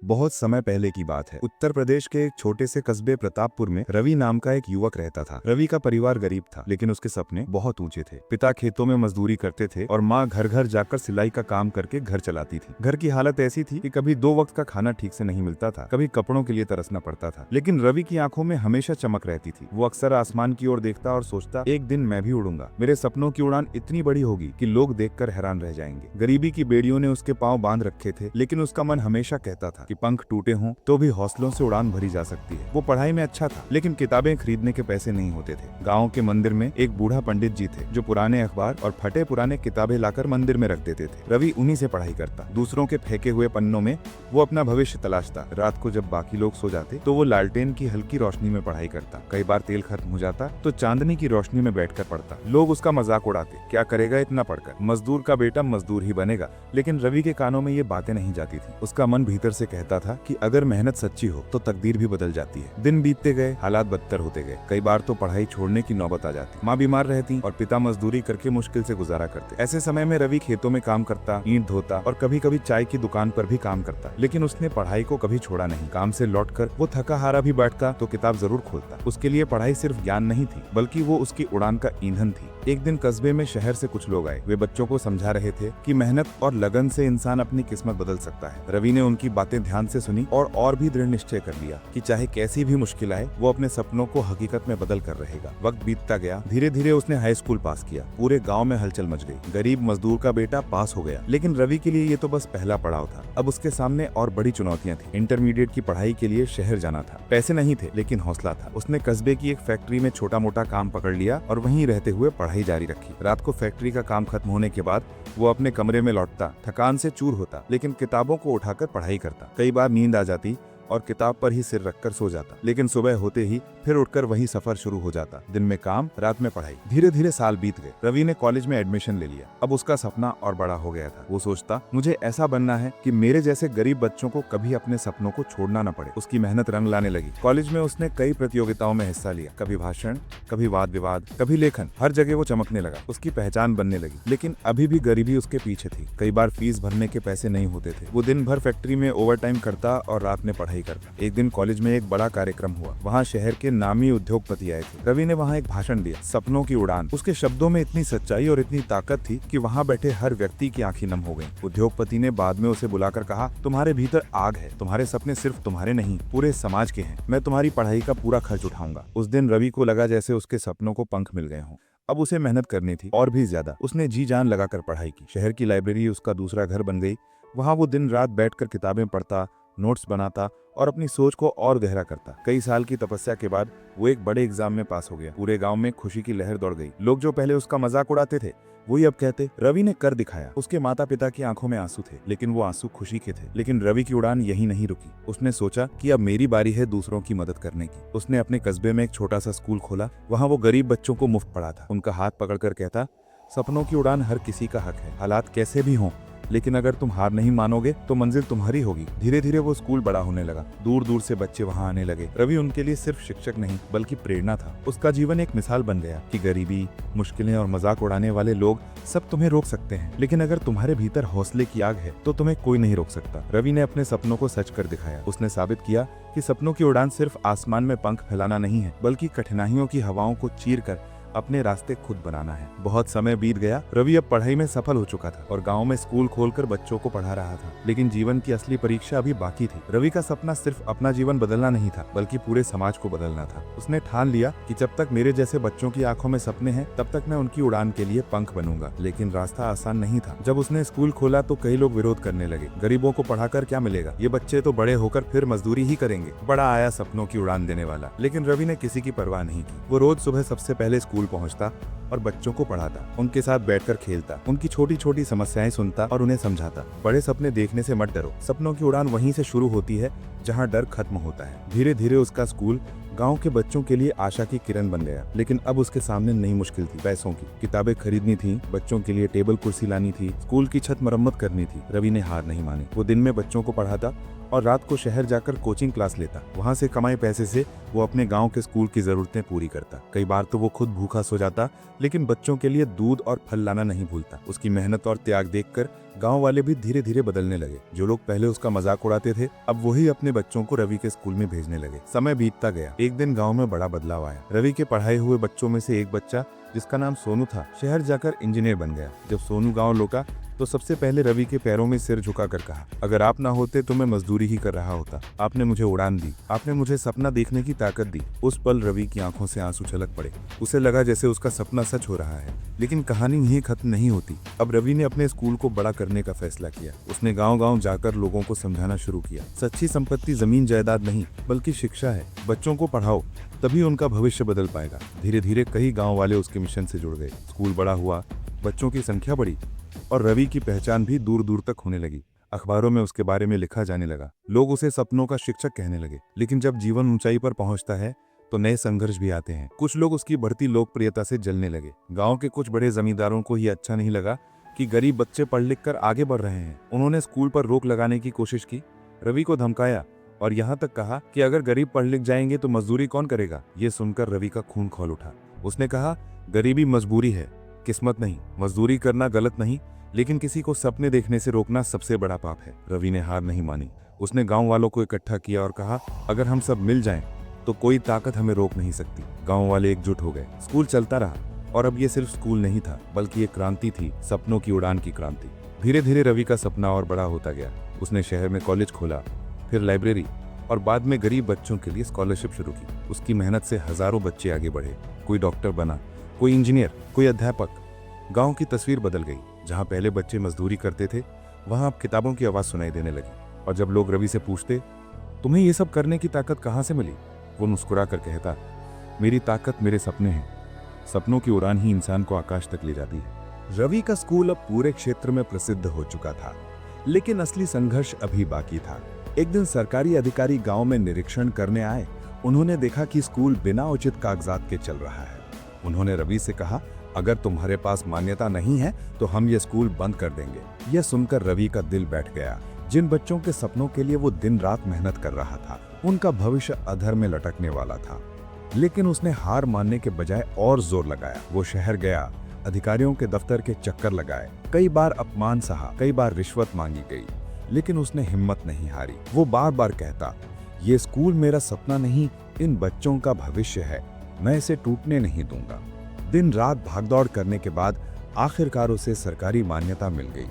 बहुत समय पहले की बात है। उत्तर प्रदेश के एक छोटे से कस्बे प्रतापपुर में रवि नाम का एक युवक रहता था। रवि का परिवार गरीब था, लेकिन उसके सपने बहुत ऊंचे थे। पिता खेतों में मजदूरी करते थे और माँ घर घर जाकर सिलाई का काम करके घर चलाती थी। घर की हालत ऐसी थी कि कभी 2 वक्त का खाना ठीक से नहीं मिलता था, कभी कपड़ों के लिए तरसना पड़ता था। लेकिन रवि की आंखों में हमेशा चमक रहती थी। वो अक्सर आसमान की ओर देखता और सोचता, एक दिन मैं भी उड़ूंगा। मेरे सपनों की उड़ान इतनी बड़ी होगी कि लोग देखकर हैरान रह जाएंगे। गरीबी की बेड़ियों ने उसके पांव बांध रखे थे, लेकिन उसका मन हमेशा कहता था कि पंख टूटे हों तो भी हौसलों से उड़ान भरी जा सकती है। वो पढ़ाई में अच्छा था, लेकिन किताबें खरीदने के पैसे नहीं होते थे। गाँव के मंदिर में एक बूढ़ा पंडित जी थे जो पुराने अखबार और फटे पुराने किताबें लाकर मंदिर में रख देते थे। रवि उन्हीं से पढ़ाई करता। दूसरों के फेंके हुए पन्नों में वो अपना भविष्य तलाशता। रात को जब बाकी लोग सो जाते तो वो लालटेन की हल्की रोशनी में पढ़ाई करता। कई बार तेल खत्म हो जाता तो चांदनी की रोशनी में बैठकर पढ़ता। लोग उसका मजाक उड़ाते, क्या करेगा इतना पढ़कर, मजदूर का बेटा मजदूर ही बनेगा। लेकिन रवि के कानों में ये बातें नहीं जाती थी। उसका मन भीतर से कहता था कि अगर मेहनत सच्ची हो तो तकदीर भी बदल जाती है। दिन बीतते गए, हालात बदतर होते गए। कई बार तो पढ़ाई छोड़ने की नौबत आ जाती। माँ बीमार रहती और पिता मजदूरी करके मुश्किल से गुजारा करते। ऐसे समय में रवि खेतों में काम करता, ईंट धोता और कभी कभी चाय की दुकान पर भी काम करता। लेकिन उसने पढ़ाई को कभी छोड़ा नहीं। काम से लौटकर वो थका हारा भी बैठता तो किताब जरूर खोलता। उसके लिए पढ़ाई सिर्फ ज्ञान नहीं थी, बल्कि वो उसकी उड़ान का ईंधन थी। एक दिन कस्बे में शहर से कुछ लोग आए। वे बच्चों को समझा रहे थे कि मेहनत और लगन से इंसान अपनी किस्मत बदल सकता है। रवि ने उनकी बातें ध्यान से सुनी और भी दृढ़ निश्चय कर लिया कि चाहे कैसी भी मुश्किल आए, वो अपने सपनों को हकीकत में बदल कर रहेगा। वक्त बीतता गया। धीरे धीरे उसने हाई स्कूल पास किया। पूरे गाँव में हलचल मच गई। गरीब मजदूर का बेटा पास हो गया। लेकिन रवि के लिए ये तो बस पहला पड़ाव था। अब उसके सामने और बड़ी चुनौतियां थी। इंटरमीडिएट की पढ़ाई के लिए शहर जाना था। पैसे नहीं थे, लेकिन हौसला था। उसने कस्बे की एक फैक्ट्री में छोटा मोटा काम पकड़ लिया और वहीं रहते हुए पढ़ाई जारी रखी। रात को फैक्ट्री का काम खत्म होने के बाद वो अपने कमरे में लौटता, थकान से चूर होता, लेकिन किताबों को उठाकर पढ़ाई करता। कई बार नींद आ जाती और किताब पर ही सिर रखकर सो जाता। लेकिन सुबह होते ही फिर उठकर वही सफर शुरू हो जाता। दिन में काम, रात में पढ़ाई। धीरे धीरे साल बीत गए। रवि ने कॉलेज में एडमिशन ले लिया। अब उसका सपना और बड़ा हो गया था। वो सोचता, मुझे ऐसा बनना है कि मेरे जैसे गरीब बच्चों को कभी अपने सपनों को छोड़ना न पड़े। उसकी मेहनत रंग लाने लगी। कॉलेज में उसने कई प्रतियोगिताओं में हिस्सा लिया। कभी भाषण, कभी वाद विवाद, कभी लेखन। हर जगह वो चमकने लगा। उसकी पहचान बनने लगी। लेकिन अभी भी गरीबी उसके पीछे थी। कई बार फीस भरने के पैसे नहीं होते थे। वो दिन भर फैक्ट्री में ओवर टाइम करता और रात में पढ़ाई करता। एक दिन कॉलेज में एक बड़ा कार्यक्रम हुआ। वहाँ शहर के नामी उद्योगपति आए थे। रवि ने वहाँ एक भाषण दिया, सपनों की उड़ान। उसके शब्दों में इतनी सच्चाई और इतनी ताकत थी कि वहाँ बैठे हर व्यक्ति की आंखें नम हो गईं। उद्योगपति ने बाद में उसे बुलाकर कहा, तुम्हारे भीतर आग है। तुम्हारे सपने सिर्फ तुम्हारे नहीं, पूरे समाज के हैं। मैं तुम्हारी पढ़ाई का पूरा खर्च उठाऊंगा। उस दिन रवि को लगा जैसे उसके सपनों को पंख मिल गए हों। अब उसे मेहनत करनी थी और भी ज्यादा। उसने जी जान लगाकर पढ़ाई की। शहर की लाइब्रेरी उसका दूसरा घर बन गई। वहाँ वो दिन रात बैठकर किताबें पढ़ता, नोट्स बनाता और अपनी सोच को और गहरा करता। कई साल की तपस्या के बाद वो एक बड़े एग्जाम में पास हो गया। पूरे गांव में खुशी की लहर दौड़ गई। लोग जो पहले उसका मजाक उड़ाते थे, वही अब कहते, रवि ने कर दिखाया। उसके माता पिता की आंखों में आंसू थे, लेकिन वो आंसू खुशी के थे। लेकिन रवि की उड़ान यहीं नहीं रुकी। उसने सोचा कि अब मेरी बारी है दूसरों की मदद करने की। उसने अपने कस्बे में एक छोटा सा स्कूल खोला। वहाँ वो गरीब बच्चों को मुफ्त पढ़ाता। उनका हाथ पकड़कर कहता, सपनों की उड़ान हर किसी का हक है, हालात कैसे भी हों, लेकिन अगर तुम हार नहीं मानोगे तो मंजिल तुम्हारी होगी। धीरे धीरे वो स्कूल बड़ा होने लगा। दूर दूर से बच्चे वहाँ आने लगे। रवि उनके लिए सिर्फ शिक्षक नहीं, बल्कि प्रेरणा था। उसका जीवन एक मिसाल बन गया कि गरीबी, मुश्किलें और मजाक उड़ाने वाले लोग सब तुम्हें रोक सकते हैं, लेकिन अगर तुम्हारे भीतर हौसले की आग है तो तुम्हें कोई नहीं रोक सकता। रवि ने अपने सपनों को सच कर दिखाया। उसने साबित किया कि सपनों की उड़ान सिर्फ आसमान में पंख फैलाना नहीं है, बल्कि कठिनाइयों की हवाओं को चीर कर अपने रास्ते खुद बनाना है। बहुत समय बीत गया। रवि अब पढ़ाई में सफल हो चुका था और गांव में स्कूल खोलकर बच्चों को पढ़ा रहा था। लेकिन जीवन की असली परीक्षा अभी बाकी थी। रवि का सपना सिर्फ अपना जीवन बदलना नहीं था, बल्कि पूरे समाज को बदलना था। उसने ठान लिया कि जब तक मेरे जैसे बच्चों की आंखों में सपने हैं, तब तक मैं उनकी उड़ान के लिए पंख बनूंगा। लेकिन रास्ता आसान नहीं था। जब उसने स्कूल खोला तो कई लोग विरोध करने लगे। गरीबों को पढ़ाकर क्या मिलेगा, ये बच्चे तो बड़े होकर फिर मजदूरी ही करेंगे। बड़ा आया सपनों की उड़ान देने वाला। लेकिन रवि ने किसी की परवाह नहीं की। वो रोज सुबह सबसे पहले स्कूल पहुंचता और बच्चों को पढ़ाता, उनके साथ बैठकर खेलता, उनकी छोटी छोटी समस्याएं सुनता और उन्हें समझाता। बड़े सपने देखने से मत डरो, सपनों की उड़ान वहीं से शुरू होती है जहां डर खत्म होता है। धीरे धीरे उसका स्कूल गांव के बच्चों के लिए आशा की किरण बन गया। लेकिन अब उसके सामने नई मुश्किल थी, पैसों की। किताबें खरीदनी थी, बच्चों के लिए टेबल कुर्सी लानी थी, स्कूल की छत मरम्मत करनी थी। रवि ने हार नहीं मानी। वो दिन में बच्चों को पढ़ाता और रात को शहर जाकर कोचिंग क्लास लेता। वहां से कमाए पैसे से वो अपने गांव के स्कूल की जरूरतें पूरी करता। कई बार तो वो खुद भूखा सो जाता, लेकिन बच्चों के लिए दूध और फल लाना नहीं भूलता। उसकी मेहनत और त्याग देखकर गांव वाले भी धीरे धीरे बदलने लगे। जो लोग पहले उसका मजाक उड़ाते थे, अब वही अपने बच्चों को रवि के स्कूल में भेजने लगे। समय बीतता गया। एक दिन गांव में बड़ा बदलाव आया। रवि के पढ़ाए हुए बच्चों में से एक बच्चा, जिसका नाम सोनू था, शहर जाकर इंजीनियर बन गया। जब सोनू गांव लौटा तो सबसे पहले रवि के पैरों में सिर झुकाकर कहा, अगर आप ना होते तो मैं मजदूरी ही कर रहा होता। आपने मुझे उड़ान दी, आपने मुझे सपना देखने की ताकत दी। उस पल रवि की आंखों से आंसू छलक पड़े। उसे लगा जैसे उसका सपना सच हो रहा है। लेकिन कहानी यहीं खत्म नहीं होती। अब रवि ने अपने स्कूल को बड़ा करने का फैसला किया। उसने गाँव-गाँव जाकर लोगों को समझाना शुरू किया, सच्ची संपत्ति जमीन जायदाद नहीं बल्कि शिक्षा है। बच्चों को पढ़ाओ, तभी उनका भविष्य बदल पाएगा। धीरे धीरे कई गाँव वाले उसके मिशन से जुड़ गए। स्कूल बड़ा हुआ, बच्चों की संख्या बढ़ी और रवि की पहचान भी दूर दूर तक होने लगी। अखबारों में उसके बारे में लिखा जाने लगा। लोग उसे सपनों का शिक्षक कहने लगे। लेकिन जब जीवन ऊंचाई पर पहुंचता है तो नए संघर्ष भी आते हैं। कुछ लोग उसकी बढ़ती लोकप्रियता से जलने लगे। गांव के कुछ बड़े जमींदारों को ये अच्छा नहीं लगा कि गरीब बच्चे पढ़ लिख कर आगे बढ़ रहे हैं। उन्होंने स्कूल पर रोक लगाने की कोशिश की, रवि को धमकाया और यहाँ तक कहा कि अगर गरीब पढ़ लिख जाएंगे तो मजदूरी कौन करेगा। ये सुनकर रवि का खून खौल उठा। उसने कहा, गरीबी मजबूरी है, किस्मत नहीं। मजदूरी करना गलत नहीं, लेकिन किसी को सपने देखने से रोकना सबसे बड़ा पाप है। रवि ने हार नहीं मानी। उसने गांव वालों को इकट्ठा किया और कहा, अगर हम सब मिल जाएं तो कोई ताकत हमें रोक नहीं सकती। गांव वाले एकजुट हो गए। स्कूल चलता रहा और अब ये सिर्फ स्कूल नहीं था बल्कि एक क्रांति थी, सपनों की उड़ान की क्रांति। धीरे धीरे रवि का सपना और बड़ा होता गया। उसने शहर में कॉलेज खोला, फिर लाइब्रेरी और बाद में गरीब बच्चों के लिए स्कॉलरशिप शुरू की। उसकी मेहनत से हजारों बच्चे आगे बढ़े। कोई डॉक्टर बना, कोई इंजीनियर, कोई अध्यापक। गांव की तस्वीर बदल गई। जहां पहले बच्चे मजदूरी करते थे, वहां अब किताबों की आवाज सुनाई देने लगी। और जब लोग रवि से पूछते, तुम्हें ये सब करने की ताकत कहां से मिली, वो मुस्कुरा कर कहता, मेरी ताकत मेरे सपने हैं। सपनों की उड़ान ही इंसान को आकाश तक ले जाती है। रवि का स्कूल अब पूरे क्षेत्र में प्रसिद्ध हो चुका था, लेकिन असली संघर्ष अभी बाकी था। एक दिन सरकारी अधिकारी गांव में निरीक्षण करने आए। उन्होंने देखा कि स्कूल बिना उचित कागजात के चल रहा है। उन्होंने रवि से कहा, अगर तुम्हारे पास मान्यता नहीं है तो हम ये स्कूल बंद कर देंगे। यह सुनकर रवि का दिल बैठ गया। जिन बच्चों के सपनों के लिए वो दिन रात मेहनत कर रहा था, उनका भविष्य अधर में लटकने वाला था। लेकिन उसने हार मानने के बजाय और जोर लगाया। वो शहर गया, अधिकारियों के दफ्तर के चक्कर लगाए, कई बार अपमान सहा, कई बार रिश्वत मांगी गई, लेकिन उसने हिम्मत नहीं हारी। वो बार बार कहता, ये स्कूल मेरा सपना नहीं, इन बच्चों का भविष्य है, मैं इसे टूटने नहीं दूंगा। दिन रात भागदौड़ करने के बाद आखिरकार उसे सरकारी मान्यता मिल गई।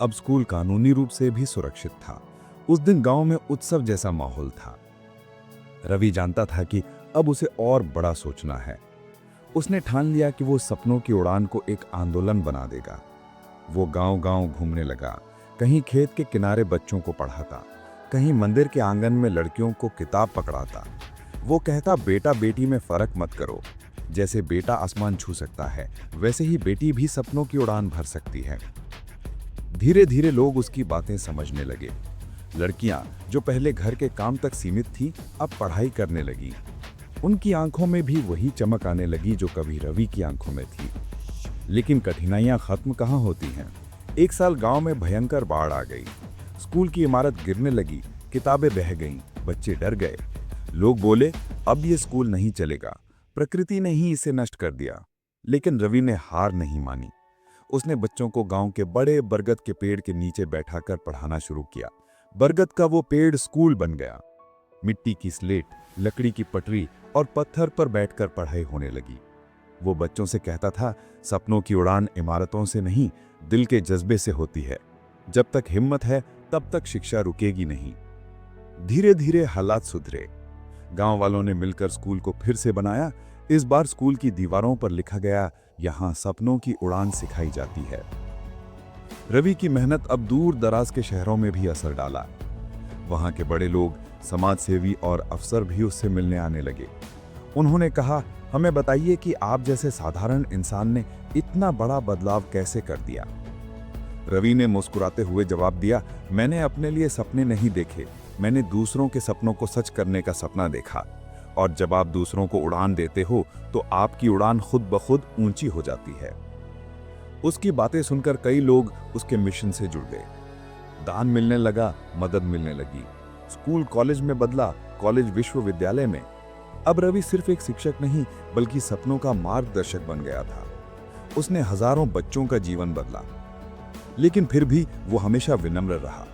अब स्कूल कानूनी रूप से भी सुरक्षित था। उस दिन गांव में उत्सव जैसा माहौल था। रवि जानता था कि अब उसे और बड़ा सोचना है। उसने ठान लिया कि वो सपनों की उड़ान को एक आंदोलन बना देगा। वो गांव-गांव घूमने लगा। कहीं खेत के किनारे बच्चों को पढ़ाता, कहीं मंदिर के आंगन में लड़कियों को किताब पकड़ाता। वो कहता, बेटा बेटी में फर्क मत करो। जैसे बेटा आसमान छू सकता है, वैसे ही बेटी भी सपनों की उड़ान भर सकती है। धीरे धीरे लोग उसकी बातें समझने लगे। लड़कियां जो पहले घर के काम तक सीमित थीं, अब पढ़ाई करने लगी। उनकी आंखों में भी वही चमक आने लगी जो कभी रवि की आंखों में थी। लेकिन कठिनाइयां खत्म कहाँ होती हैं। एक साल गांव में भयंकर बाढ़ आ गई। स्कूल की इमारत गिरने लगी, किताबें बह गईं, बच्चे डर गए। लोग बोले, अब ये स्कूल नहीं चलेगा, प्रकृति ने ही इसे नष्ट कर दिया। लेकिन रवि ने हार नहीं मानी। उसने बच्चों को गांव के बड़े बरगद के पेड़ के नीचे बैठाकर पढ़ाना शुरू किया। बरगद का वो पेड़ स्कूल बन गया। मिट्टी की स्लेट, लकड़ी की पटरी और पत्थर पर बैठकर पढ़ाई होने लगी। वो बच्चों से कहता था, सपनों की उड़ान इमारतों से नहीं, दिल के जज्बे से होती है। जब तक हिम्मत है तब तक शिक्षा रुकेगी नहीं। धीरे धीरे हालात सुधरे। गांव वालों ने मिलकर स्कूल को फिर से बनाया। इस बार स्कूल की दीवारों पर लिखा गया, यहाँ सपनों की उड़ान सिखाई जाती है। रवि की मेहनत अब दूर दराज के शहरों में भी असर डाला। वहां के बड़े लोग, समाज सेवी और अफसर भी उससे मिलने आने लगे। उन्होंने कहा, हमें बताइए कि आप जैसे साधारण इंसान ने इतना बड़ा बदलाव कैसे कर दिया। रवि ने मुस्कुराते हुए जवाब दिया, मैंने अपने लिए सपने नहीं देखे, मैंने दूसरों के सपनों को सच करने का सपना देखा। और जब आप दूसरों को उड़ान देते हो तो आपकी उड़ान खुद ब खुद ऊंची हो जाती है। उसकी बातें सुनकर कई लोग उसके मिशन से जुड़ गए। दान मिलने लगा, मदद मिलने लगी। स्कूल कॉलेज में बदला, कॉलेज विश्वविद्यालय में। अब रवि सिर्फ एक शिक्षक नहीं बल्कि सपनों का मार्गदर्शक बन गया था। उसने हजारों बच्चों का जीवन बदला, लेकिन फिर भी वो हमेशा विनम्र रहा।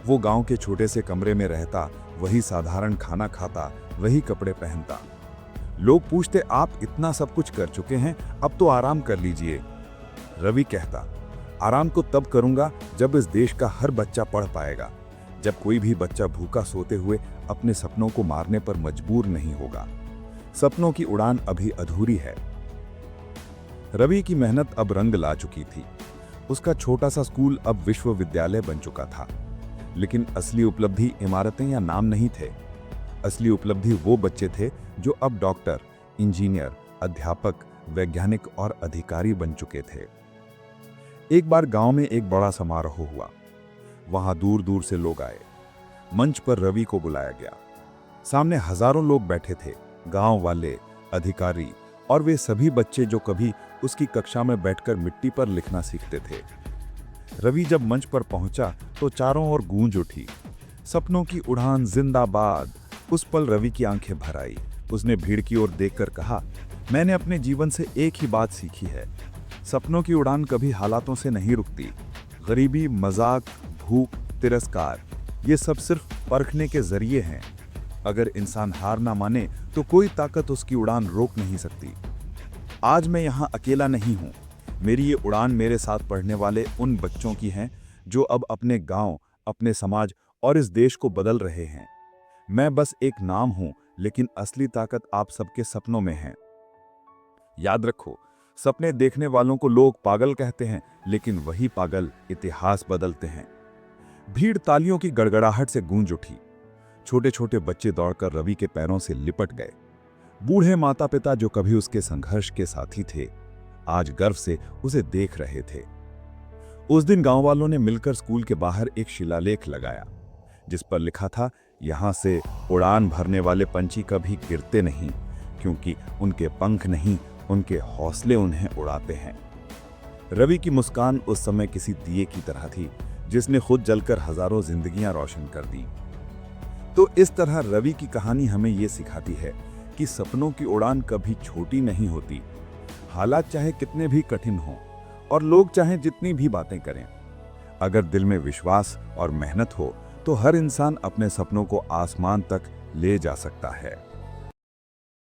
वो गांव के छोटे से कमरे में रहता, वही साधारण खाना खाता, वही कपड़े पहनता। लोग पूछते, आप इतना सब कुछ कर चुके हैं, अब तो आराम कर लीजिए। रवि कहता, आराम को तब करूंगा जब इस देश का हर बच्चा पढ़ पाएगा, जब कोई भी बच्चा भूखा सोते हुए अपने सपनों को मारने पर मजबूर नहीं होगा। सपनों की उड़ान अभी अधूरी है। रवि की मेहनत अब रंग ला चुकी थी। उसका छोटा सा स्कूल अब विश्वविद्यालय बन चुका था। लेकिन असली उपलब्धि इमारतें या नाम नहीं थे। असली उपलब्धि वो बच्चे थे जो अब डॉक्टर, इंजीनियर, अध्यापक, वैज्ञानिक और अधिकारी बन चुके थे। एक बार गांव में एक बड़ा समारोह हुआ। वहां दूर दूर से लोग आए। मंच पर रवि को बुलाया गया। सामने हजारों लोग बैठे थे, गांव वाले, अधिकारी और वे सभी बच्चे जो कभी उसकी कक्षा में बैठकर मिट्टी पर लिखना सीखते थे। रवि जब मंच पर पहुंचा तो चारों ओर गूंज उठी। सपनों की उड़ान जिंदाबाद। उस पल रवि की आंखें भर आई। उसने भीड़ की ओर देखकर कहा, मैंने अपने जीवन से एक ही बात सीखी है, सपनों की उड़ान कभी हालातों से नहीं रुकती। गरीबी, मजाक, भूख, तिरस्कार, ये सब सिर्फ परखने के जरिए हैं। अगर इंसान हार ना माने तो कोई ताकत उसकी उड़ान रोक नहीं सकती। आज मैं यहाँ अकेला नहीं हूँ। मेरी ये उड़ान मेरे साथ पढ़ने वाले उन बच्चों की है जो अब अपने गांव, अपने समाज और इस देश को बदल रहे हैं। मैं बस एक नाम हूं, लेकिन असली ताकत आप सबके सपनों में है। याद रखो, सपने देखने वालों को लोग पागल कहते हैं, लेकिन वही पागल इतिहास बदलते हैं। भीड़ तालियों की गड़गड़ाहट से गूंज उठी। छोटे छोटे बच्चे दौड़कर रवि के पैरों से लिपट गए। बूढ़े माता पिता जो कभी उसके संघर्ष के साथी थे, आज गर्व से उसे देख रहे थे। उस दिन गांव वालों ने मिलकर स्कूल के बाहर एक शिलालेख लगाया, जिस पर लिखा था, यहां से उड़ान भरने वाले पंछी कभी गिरते नहीं, क्योंकि उनके पंख नहीं, उनके हौसले उन्हें उड़ाते हैं। रवि की मुस्कान उस समय किसी दिए की तरह थी, जिसने खुद जलकर हजारों जिंदगियां रोशन कर दी। तो इस तरह रवि की कहानी हमें यह सिखाती है कि सपनों की उड़ान कभी छोटी नहीं होती। हालात चाहे कितने भी कठिन हों और लोग चाहे जितनी भी बातें करें, अगर दिल में विश्वास और मेहनत हो तो हर इंसान अपने सपनों को आसमान तक ले जा सकता है।